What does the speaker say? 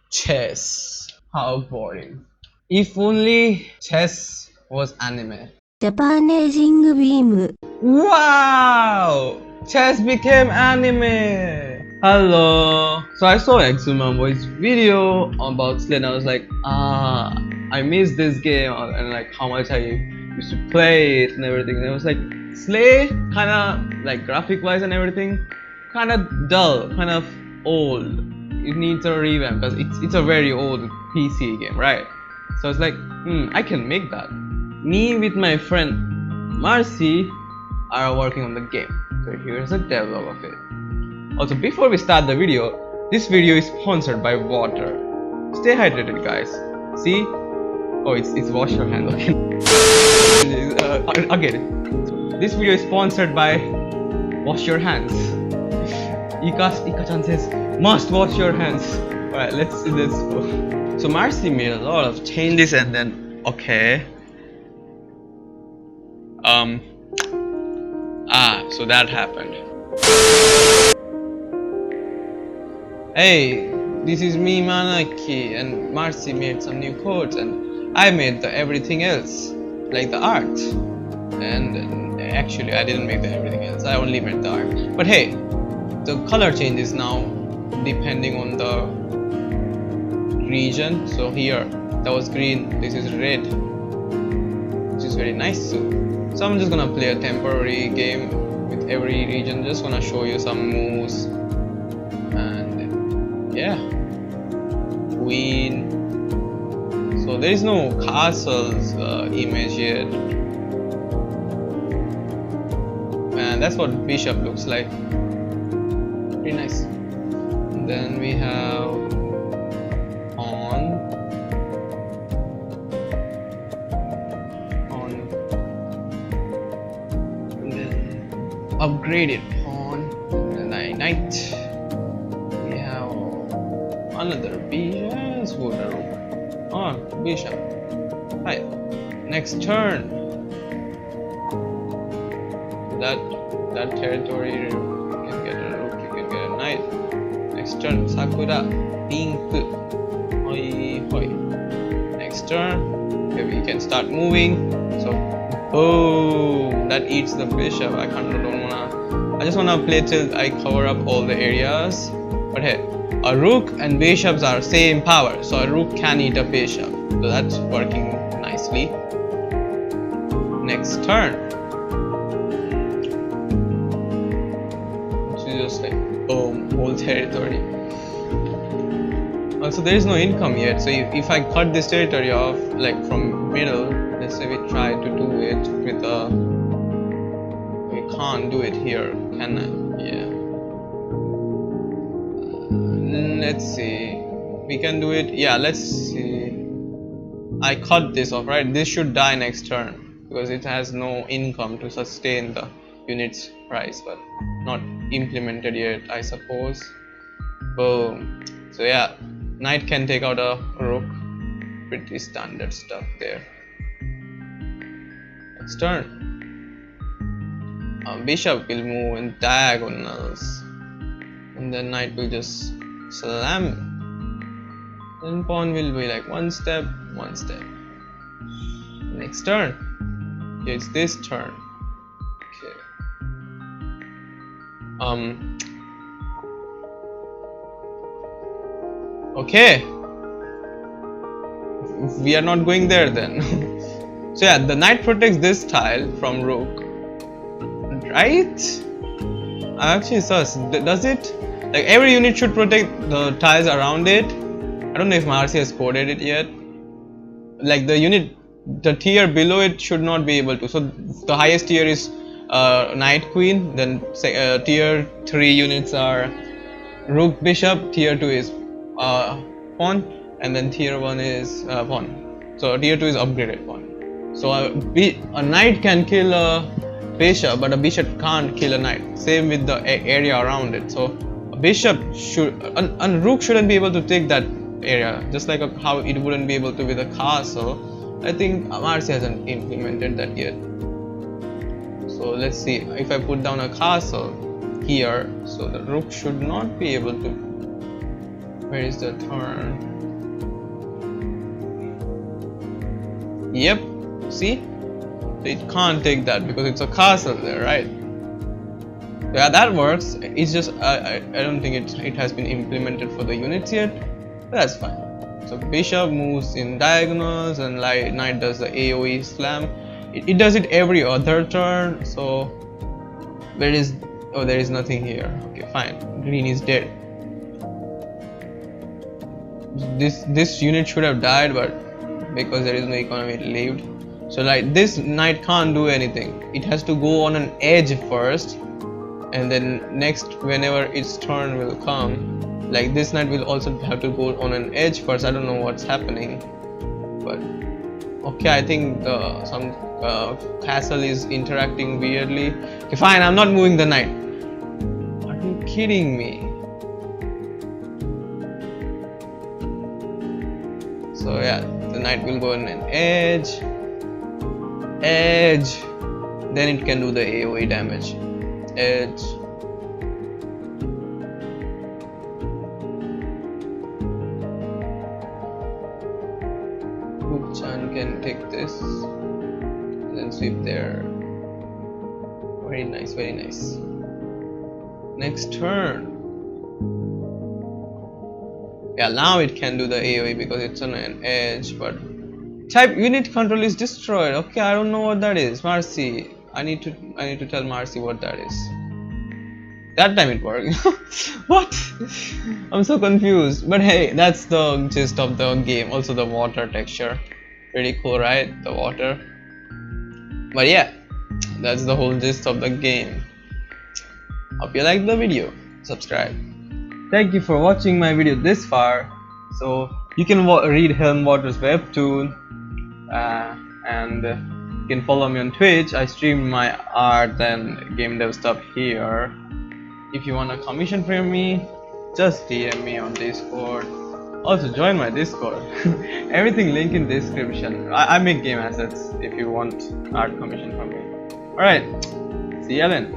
Chess. How boring. If only chess was anime. Japanese beam. Wow! Chess became anime! Hello! So I saw Exumaboy's video about Slay and I was like, I miss this game and like how much I used to play it and everything. And it was like, Slay, kinda like graphic wise and everything, kinda dull, kind of old. It needs a revamp because it's a very old PC game, right? So it's like, I can make that. Me with my friend Marcy are working on the game. So here's a devlog of it. Also, before we start the video, this video is sponsored by water. Stay hydrated, guys. See? Oh, it's wash your hands again. Again. This video is sponsored by wash your hands. Ika-chan says, must wash your hands. Alright, let's go. So Marcy made a lot of changes and then, okay. So that happened. Hey, this is me, Manaki, and Marcy made some new codes, and I made the everything else, like the art. And actually, I didn't make the everything else. I only made the art. But hey, the color changes now depending on the region. So here, that was green. This is red, which is very nice too. So I'm just gonna play a temporary game with every region, just gonna show you some moves and yeah, queen. So there is no castles image yet, and that's what bishop looks like, pretty nice. And then we have pawn, upgraded pawn, and then knight. We have another bishop, bishop. Right. Next turn. That territory, you can get a rook, you can get a knight. Next turn, Sakura, pink. Hoi hoi. Next turn, okay, we can start moving. So boom, that eats the bishop. I just wanna play till I cover up all the areas. But hey, a rook and bishops are same power, so a rook can eat a bishop. So that's working nicely. Next turn. So just like boom, whole territory. Also, there is no income yet. So if I cut this territory off, like from middle. Let's say we try to do it with a. We can't do it here, can I? Yeah. Let's see. We can do it. Yeah, let's see. I cut this off, right? This should die next turn because it has no income to sustain the unit's price, but not implemented yet, I suppose. Boom. So yeah, knight can take out a rook. Pretty standard stuff there. Next turn. Bishop will move in diagonals, and then knight will just slam. Then pawn will be like one step. Next turn. Okay, it's this turn. Okay. We are not going there then. So yeah, the knight protects this tile from rook, right? I actually sus. Does it? Like every unit should protect the tiles around it. I don't know if Marcy has coded it yet. Like the unit, the tier below it should not be able to. So the highest tier is knight queen. Then tier 3 units are rook bishop. Tier 2 is pawn, and then tier 1 is pawn. So tier 2 is upgraded pawn. So a knight can kill a bishop, but a bishop can't kill a knight. Same with the area around it. So a bishop should, a rook shouldn't be able to take that area, just like how it wouldn't be able to with a castle. I think Marcy hasn't implemented that yet. So let's see, if I put down a castle here, so the rook should not be able to Where is the turn? Yep, see? So it can't take that because it's a castle there, right? Yeah, that works. It's just I don't think it has been implemented for the units yet, but that's fine. So bishop moves in diagonals and knight does the AoE slam. It does it every other turn. So where is, oh, there is nothing here. Okay, fine. Green is dead. This unit should have died, but because there is no economy, it lived. So like this knight can't do anything. It has to go on an edge first, and then next, whenever its turn will come, like this knight will also have to go on an edge first. I don't know what's happening, but okay, I think some castle is interacting weirdly. Okay, fine, I'm not moving the knight. Are you kidding me? So yeah, the knight will go on an edge, then it can do the AoE damage. Edge. Chan can take this, then sweep there. Very nice, very nice. Next turn. Yeah, now it can do the AoE because it's on an edge, but type unit control is destroyed. Okay, I don't know what that is. Marcy, I need to tell Marcy what that is. That time it worked. What? I'm so confused. But hey, that's the gist of the game. Also the water texture. Pretty cool, right? The water. But yeah, that's the whole gist of the game. Hope you liked the video. Subscribe. Thank you for watching my video this far. So you can read Heilmwater's webtoon, and you can follow me on Twitch. I stream my art and game dev stuff here. If you want a commission from me, just DM me on Discord. Also join my Discord. Everything link in description. I make game assets if you want art commission from me. Alright, see ya then.